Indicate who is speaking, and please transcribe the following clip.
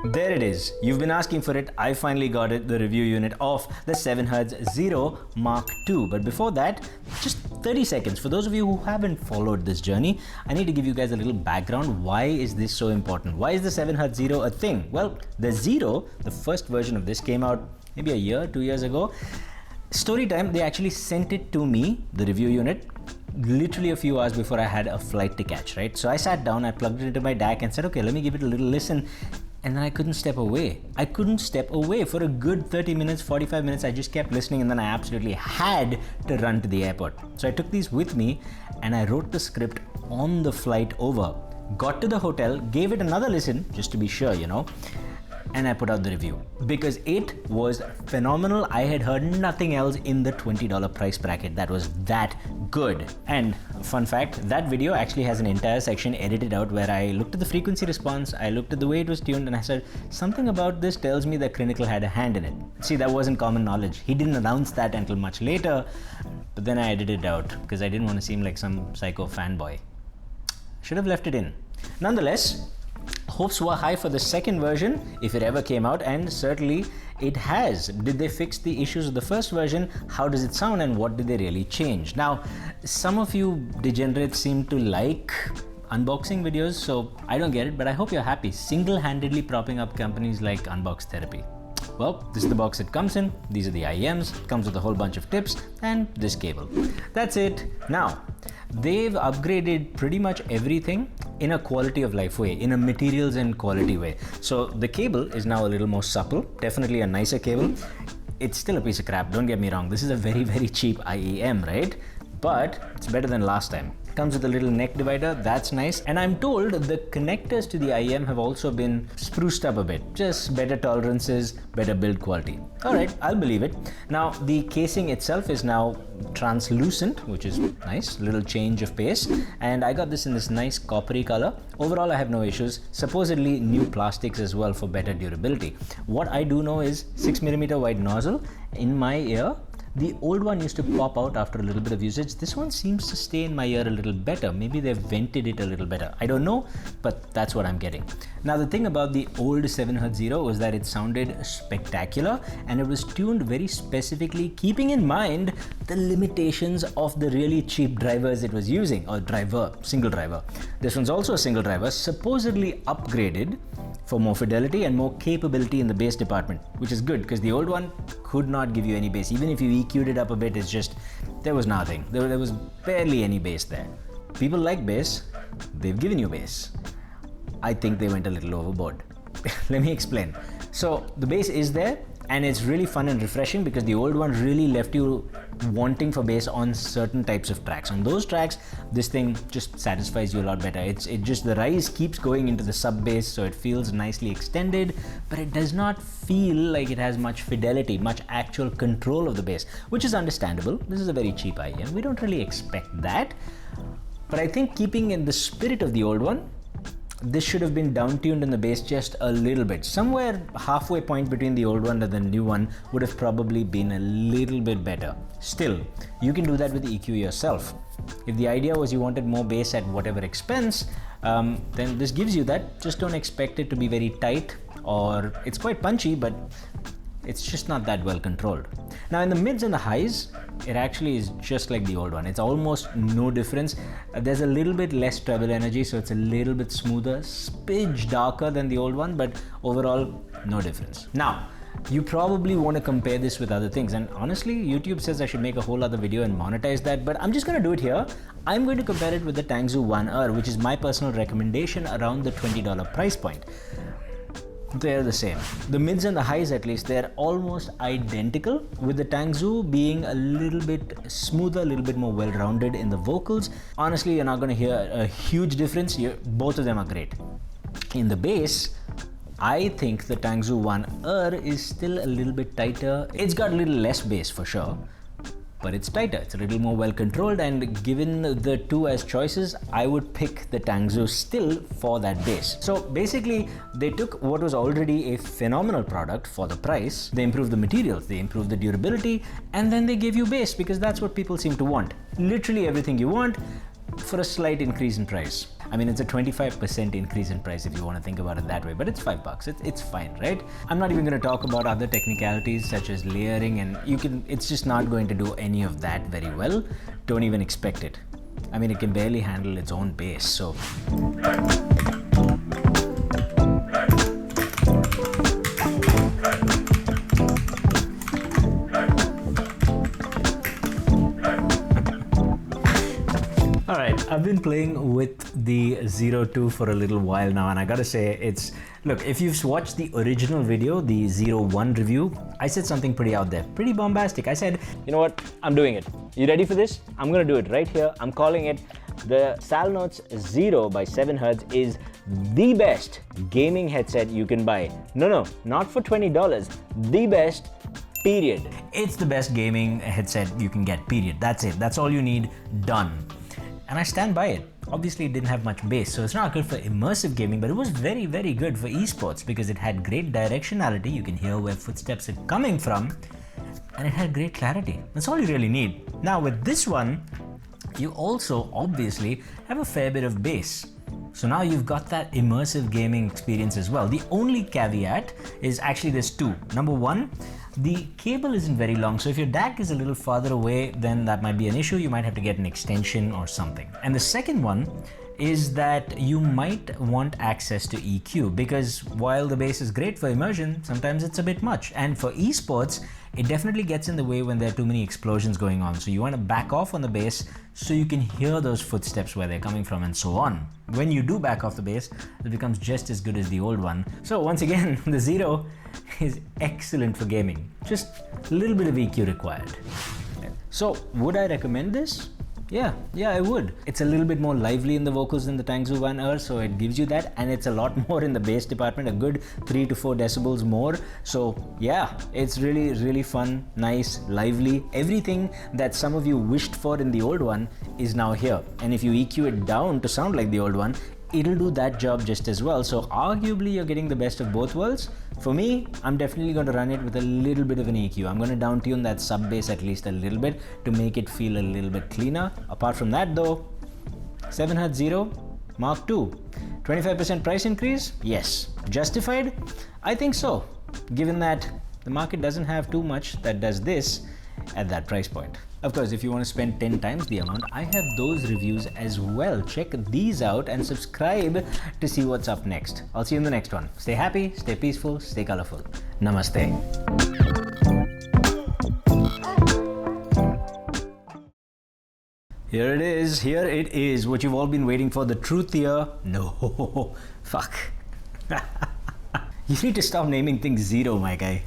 Speaker 1: There it is. You've been asking for it. I finally got it, the review unit of the 7Hz Zero Mark II. But before that, just 30 seconds. For those of you who haven't followed this journey, I need to give you guys a little background. Why is this so important? Why is the 7Hz Zero a thing? Well, the Zero, the first version of this, came out maybe a year, 2 years ago. Story time, they actually sent it to me, the review unit, literally a few hours before I had a flight to catch, right? So I sat down, I plugged it into my DAC and said, okay, let me give it a little listen. And then I couldn't step away. I couldn't step away for a good 30 minutes, 45 minutes. I just kept listening and then I absolutely had to run to the airport. So I took these with me and I wrote the script on the flight over. Got to the hotel, gave it another listen, just to be sure, you know, and I put out the review because it was phenomenal. I had heard nothing else in the $20 price bracket that was that good. And fun fact, that video actually has an entire section edited out where I looked at the frequency response, I looked at the way it was tuned, and I said, something about this tells me that Crinacle had a hand in it. See, that wasn't common knowledge. He didn't announce that until much later, but then I edited it out because I didn't want to seem like some psycho fanboy. Should have left it in. Nonetheless, hopes were high for the second version, if it ever came out, and certainly it has. Did they fix the issues of the first version? How does it sound and what did they really change? Now, some of you degenerates seem to like unboxing videos, so I don't get it, but I hope you're happy single-handedly propping up companies like Unbox Therapy. Well, this is the box it comes in, these are the IEMs, it comes with a whole bunch of tips, and this cable. That's it. Now, they've upgraded pretty much everything in a quality of life way, in a materials and quality way. So the cable is now a little more supple, definitely a nicer cable. It's still a piece of crap, don't get me wrong. This is a very, very cheap IEM, right? But it's better than last time. Comes with a little neck divider, that's nice. And I'm told the connectors to the IEM have also been spruced up a bit. Just better tolerances, better build quality. All right, I'll believe it. Now, the casing itself is now translucent, which is nice, little change of pace. And I got this in this nice coppery color. Overall, I have no issues. Supposedly new plastics as well for better durability. What I do know is 6mm wide nozzle in my ear. The old one used to pop out after a little bit of usage. This one seems to stay in my ear a little better. Maybe they've vented it a little better. I don't know, but that's what I'm getting. Now, the thing about the old 7Hz Zero was that it sounded spectacular and it was tuned very specifically, keeping in mind the limitations of the really cheap drivers it was using, or driver, single driver. This one's also a single driver, supposedly upgraded for more fidelity and more capability in the bass department, which is good because the old one could not give you any bass. Even if you EQ'd it up a bit, it's just, there was nothing. There was barely any bass there. People like bass, they've given you bass. I think they went a little overboard. Let me explain. So the bass is there and it's really fun and refreshing because the old one really left you wanting for bass on certain types of tracks. On those tracks, this thing just satisfies you a lot better. It just, the rise keeps going into the sub bass, so it feels nicely extended, but it does not feel like it has much fidelity, much actual control of the bass, which is understandable. This is a very cheap IEM. We don't really expect that, but I think keeping in the spirit of the old one, this should have been down-tuned in the bass just a little bit. Somewhere halfway point between the old one and the new one would have probably been a little bit better. Still, you can do that with EQ yourself. If the idea was you wanted more bass at whatever expense, then this gives you that. Just don't expect it to be very tight, or it's quite punchy, but it's just not that well controlled. Now in the mids and the highs, it actually is just like the old one. It's almost no difference. There's a little bit less treble energy, so it's a little bit smoother, smidge darker than the old one, but overall, no difference. Now, you probably want to compare this with other things, and honestly, YouTube says I should make a whole other video and monetize that, but I'm just going to do it here. I'm going to compare it with the Tangzu Wan'er, which is my personal recommendation around the $20 price point. They're the same. The mids and the highs, at least, they're almost identical, with the Tangzu being a little bit smoother, a little bit more well-rounded in the vocals. Honestly, you're not going to hear a huge difference. Both of them are great. In the bass, I think the Tangzu Wan'er is still a little bit tighter. It's got a little less bass for sure, but it's tighter. It's a little more well controlled, and given the two as choices, I would pick the Tangzu still for that bass. So basically, they took what was already a phenomenal product for the price, they improved the materials, they improved the durability, and then they gave you bass because that's what people seem to want. Literally everything you want for a slight increase in price. I mean, it's a 25% increase in price if you want to think about it that way, but it's $5. It's fine, right? I'm not even going to talk about other technicalities such as layering, and it's just not going to do any of that very well. Don't even expect it. I mean, it can barely handle its own bass, so. I've been playing with the Zero 2 for a little while now, and I gotta say, look, if you've watched the original video, the Zero 1 review, I said something pretty out there, pretty bombastic. I said, you know what, I'm doing it. You ready for this? I'm gonna do it right here. I'm calling it the Salnotes Zero by 7Hz is the best gaming headset you can buy. No, not for $20, the best, period. It's the best gaming headset you can get, period. That's it, that's all you need, done. And I stand by it. Obviously, it didn't have much bass, so it's not good for immersive gaming, but it was very, very good for esports because it had great directionality. You can hear where footsteps are coming from, and it had great clarity. That's all you really need. Now, with this one, you also obviously have a fair bit of bass. So now you've got that immersive gaming experience as well. The only caveat is actually there's two. Number one, the cable isn't very long, so if your DAC is a little farther away, then that might be an issue. You might have to get an extension or something. And the second one is that you might want access to EQ, because while the bass is great for immersion, sometimes it's a bit much. And for esports, it definitely gets in the way when there are too many explosions going on. So you want to back off on the bass so you can hear those footsteps where they're coming from and so on. When you do back off the bass, it becomes just as good as the old one. So once again, the Zero is excellent for gaming. Just a little bit of EQ required. So would I recommend this? Yeah, I would. It's a little bit more lively in the vocals than the Tangzu Wan'er, so it gives you that, and it's a lot more in the bass department, a good 3 to 4 decibels more. So yeah, it's really, really fun, nice, lively. Everything that some of you wished for in the old one is now here. And if you EQ it down to sound like the old one, it'll do that job just as well. So arguably you're getting the best of both worlds. For me, I'm definitely going to run it with a little bit of an EQ. I'm going to down tune that sub bass at least a little bit to make it feel a little bit cleaner. Apart from that though, 7Hz Zero Mark II, 25% price increase? Yes. Justified? I think so, given that the market doesn't have too much that does this at that price point. Of course, if you want to spend 10 times the amount, I have those reviews as well. Check these out and subscribe to see what's up next. I'll see you in the next one. Stay happy, stay peaceful, stay colorful. Namaste. Here it is, what you've all been waiting for, the truth here. No, fuck. You need to stop naming things Zero, my guy.